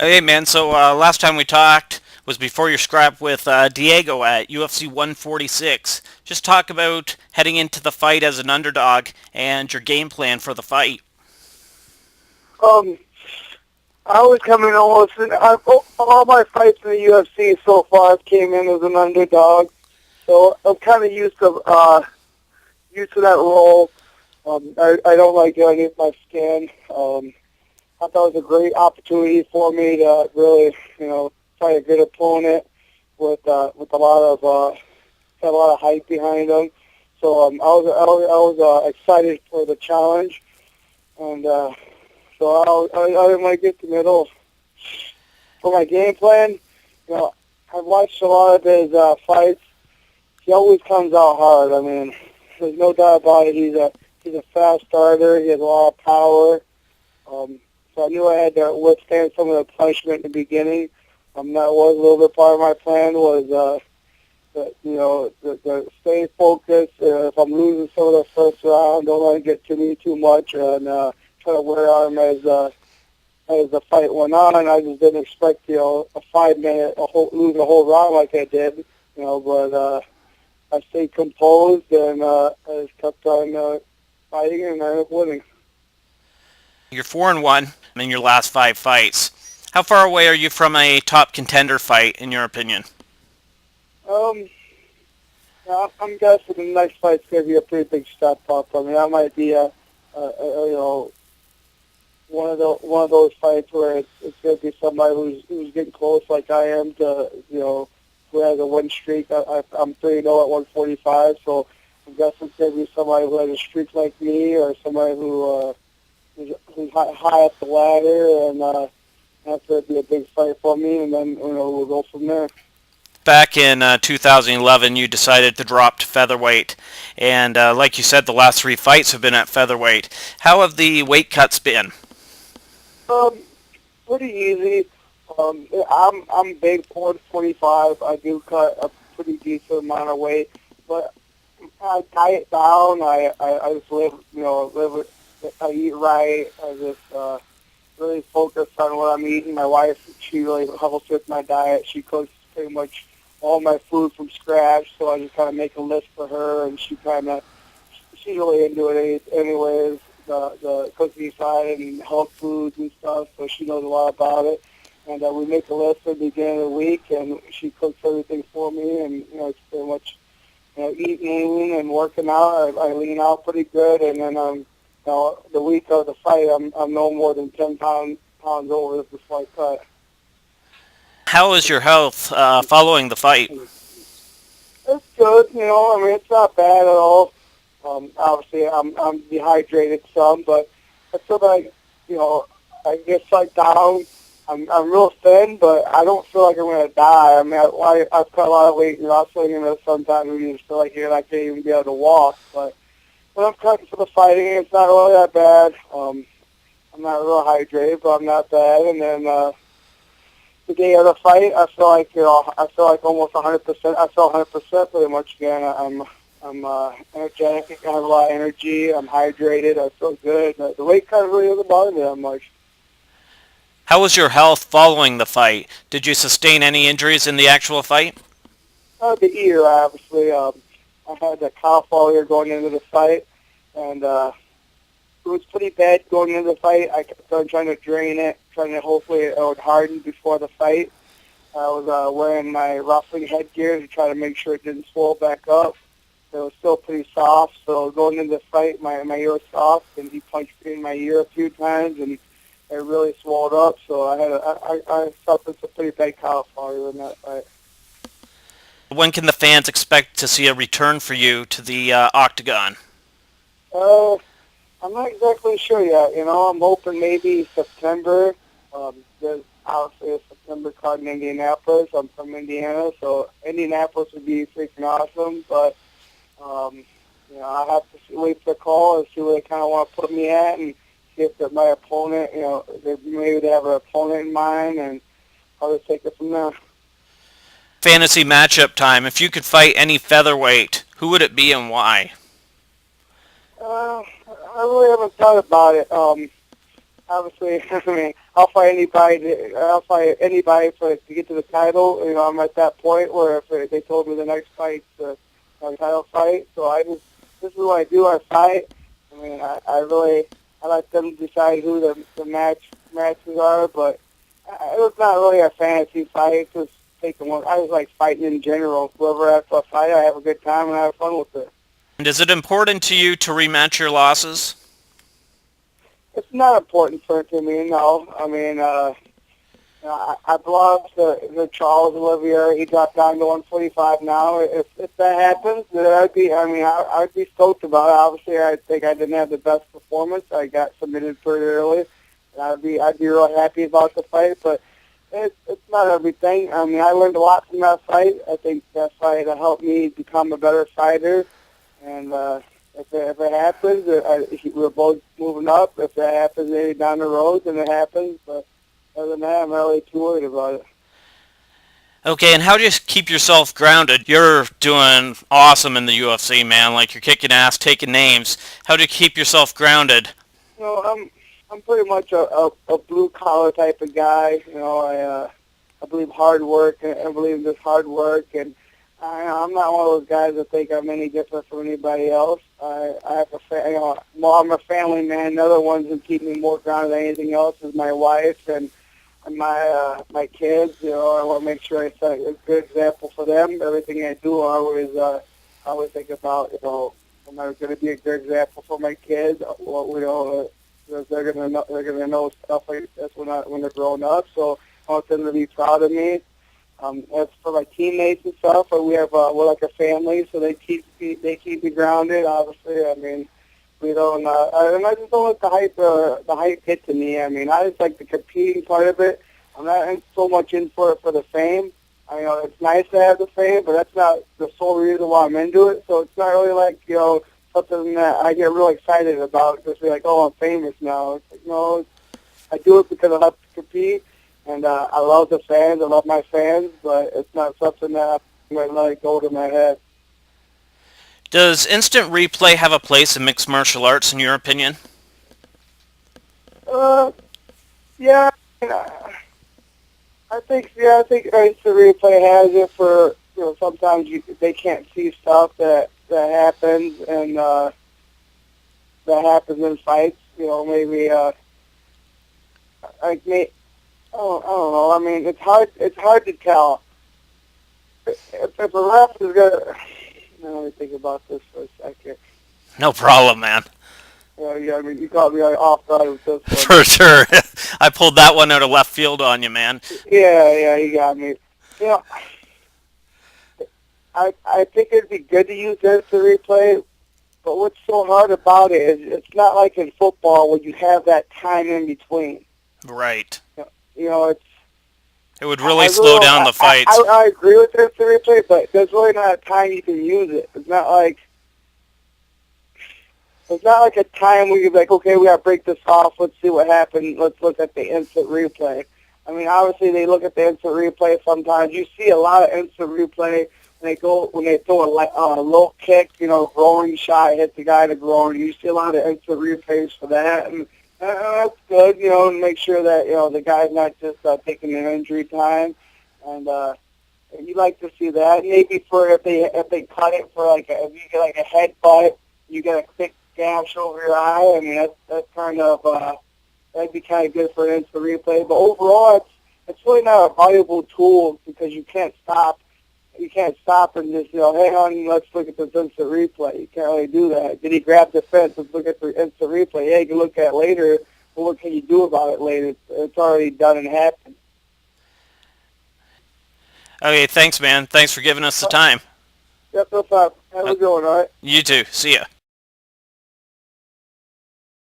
Hey man, so last time we talked was before your scrap with Diego at UFC 146. Just talk about heading into the fight as an underdog and your game plan for the fight. Um, I was coming almost in, all my fights in the UFC so far came in as an underdog, so I'm kind of used to that role. I don't like it underneath my skin. I thought it was a great opportunity for me to really, fight a good opponent with a lot of had a lot of hype behind him. So I was excited for the challenge, and I didn't want to get the middle. For my game plan, I've watched a lot of his fights. He always comes out hard. I mean, there's no doubt about it. He's a fast starter. He has a lot of power. So I knew I had to withstand some of the punishment in the beginning. That was a little bit part of my plan was the stay focused. If I'm losing some of the first round, don't let it get to me too much, and try to wear on him as the fight went on. I just didn't expect a 5 minute lose a whole round like I did, but I stayed composed and I just kept on fighting and I ended up winning. You're 4-1 in your last five fights. How far away are you from a top contender fight, in your opinion? Um, I'm guessing the next fight's going to be a pretty big step up. I mean, that might be one of those fights where it's going to be somebody who's getting close like I am to who has a win streak. I'm 3-0 at 145, so I'm guessing it's going to be somebody who has a streak like me or somebody who's high up the ladder, and that's going to be a big fight for me, and then we'll go from there. Back in 2011, you decided to drop to featherweight, and like you said, the last three fights have been at featherweight. How have the weight cuts been? Um, Pretty easy. I'm big 445. I do cut a pretty decent amount of weight, but I diet down. I just live with, I eat right. I just really focus on what I'm eating. My wife, she really helps with my diet. She cooks pretty much all my food from scratch, so I just kind of make a list for her, and she's really into it anyways, the cooking side and health foods and stuff, so she knows a lot about it. And we make a list at the beginning of the week, and she cooks everything for me, and it's pretty much eating and working out. I lean out pretty good, and then the week of the fight, I'm no more than 10 pounds over the fight cut. How is your health following the fight? It's good, I mean, it's not bad at all. Obviously, I'm dehydrated some, but I feel like, I get like down. I'm real thin, but I don't feel like I'm going to die. I mean, I've cut a lot of weight in wrestling, and sometimes you just feel like I can't even be able to walk. But when I'm cutting for the fighting, it's not really that bad. I'm not real hydrated, but I'm not bad. And then the day of the fight, I feel like almost 100%. I feel 100% pretty much again. I'm energetic. I have a lot of energy. I'm hydrated. I feel good. The weight cut really doesn't bother me that much. How was your health following the fight? Did you sustain any injuries in the actual fight? The ear, obviously. I had a cough all year going into the fight, and it was pretty bad going into the fight. I kept on trying to drain it, trying to hopefully it would harden before the fight. I was wearing my wrestling headgear to try to make sure it didn't swell back up. It was still pretty soft, so going into the fight, my ear was soft, and he punched me in my ear a few times, and it really swelled up. So I suffered some pretty bad cough all in that fight. When can the fans expect to see a return for you to the octagon? Uh, I'm not exactly sure yet. I'm hoping maybe September. There's obviously a September card in Indianapolis. I'm from Indiana, so Indianapolis would be freaking awesome. But I have to wait for the call and see where they kind of want to put me at, and see if my opponent, maybe they have an opponent in mind, and I'll just take it from there. Fantasy matchup time. If you could fight any featherweight, who would it be and why? I really haven't thought about it. Obviously, I mean, I'll fight anybody. I'll fight anybody to get to the title. You know, I'm at that point where if they told me the next fight's a title fight, so this is what I do. I fight. I mean, I let them decide who the matches are, but it was not really a fantasy fight. It was I was like fighting in general. Whoever I have to fight, I have a good time and I have fun with it. And is it important to you to rematch your losses? It's not important to me, no. I mean, I've lost the Charles Olivier. He dropped down to 145 now. If that happens, then I'd be stoked about it. Obviously, I think I didn't have the best performance. I got submitted pretty early. And I'd be real happy about the fight, but it's not everything. I mean, I learned a lot from that fight. I think that fight helped me become a better fighter. And if it happens, we're both moving up. If that happens maybe down the road, then it happens. But other than that, I'm not really too worried about it. Okay, and how do you keep yourself grounded? You're doing awesome in the UFC, man. Like, you're kicking ass, taking names. How do you keep yourself grounded? You know, I'm pretty much a blue collar type of guy. You know, I believe hard work, and I believe in just hard work, and I'm not one of those guys that think I'm any different from anybody else. I'm a family man. The other ones who keep me more grounded than anything else is my wife and my kids. You know, I want to make sure I set a good example for them. Everything I do, I always think about, you know, am I going to be a good example for my kids? Well, you know, they're gonna know stuff like this when they're growing up. So I want them to be proud of me. As for my teammates and stuff, we're like a family, so they keep me grounded. Obviously, I mean, we don't. I just don't let the hype get to me. I mean, I just like the competing part of it. I'm not so much in for the fame. I know it's nice to have the fame, but that's not the sole reason why I'm into it. So it's not really like, you know, something that I get real excited about. Just be like, oh, I'm famous now. It's like, no, I do it because I love to compete. And I love the fans. I love my fans, but it's not something that I'm going to let it go to my head. Does instant replay have a place in mixed martial arts, in your opinion? Yeah, I think instant replay has it for, you know, sometimes they can't see stuff that happens and that happens in fights. You know, maybe like me. Oh, I don't know. I mean, it's hard to tell. If a ref is gonna, let me think about this for a second. No problem, man. Yeah, I mean, you caught me off guard with this one. For sure. I pulled that one out of left field on you, man. Yeah, you got me. You know, I think it'd be good to use instant replay, but what's so hard about it is it's not like in football where you have that time in between. Right. You know, it would really slow down the fights. I agree with instant replay, but there's really not a time you can use it. It's not like a time where you're like, okay, we got to break this off. Let's see what happened. Let's look at the instant replay. I mean, obviously they look at the instant replay sometimes. You see a lot of instant replay when they throw a low kick, you know, groin shot, hit the guy in the groin. You see a lot of instant replays for that. And that's good, you know, and make sure that, you know, the guy's not just taking an injury time. And you like to see that. Maybe if they cut it for if you get like a headbutt, you get a quick gash over your eye. I mean, that's kind of that'd be kind of good for an instant replay. But overall, it's really not a valuable tool because you can't stop. You can't stop and just, you know, hang on, let's look at this instant replay. You can't really do that. Did he grab the fence? Let's look at the instant replay. Yeah, you can look at it later, but what can you do about it later? It's already done and happened. Okay, thanks, man. Thanks for giving us the time. Yep, no problem. Have a good one, all right? You too. See ya.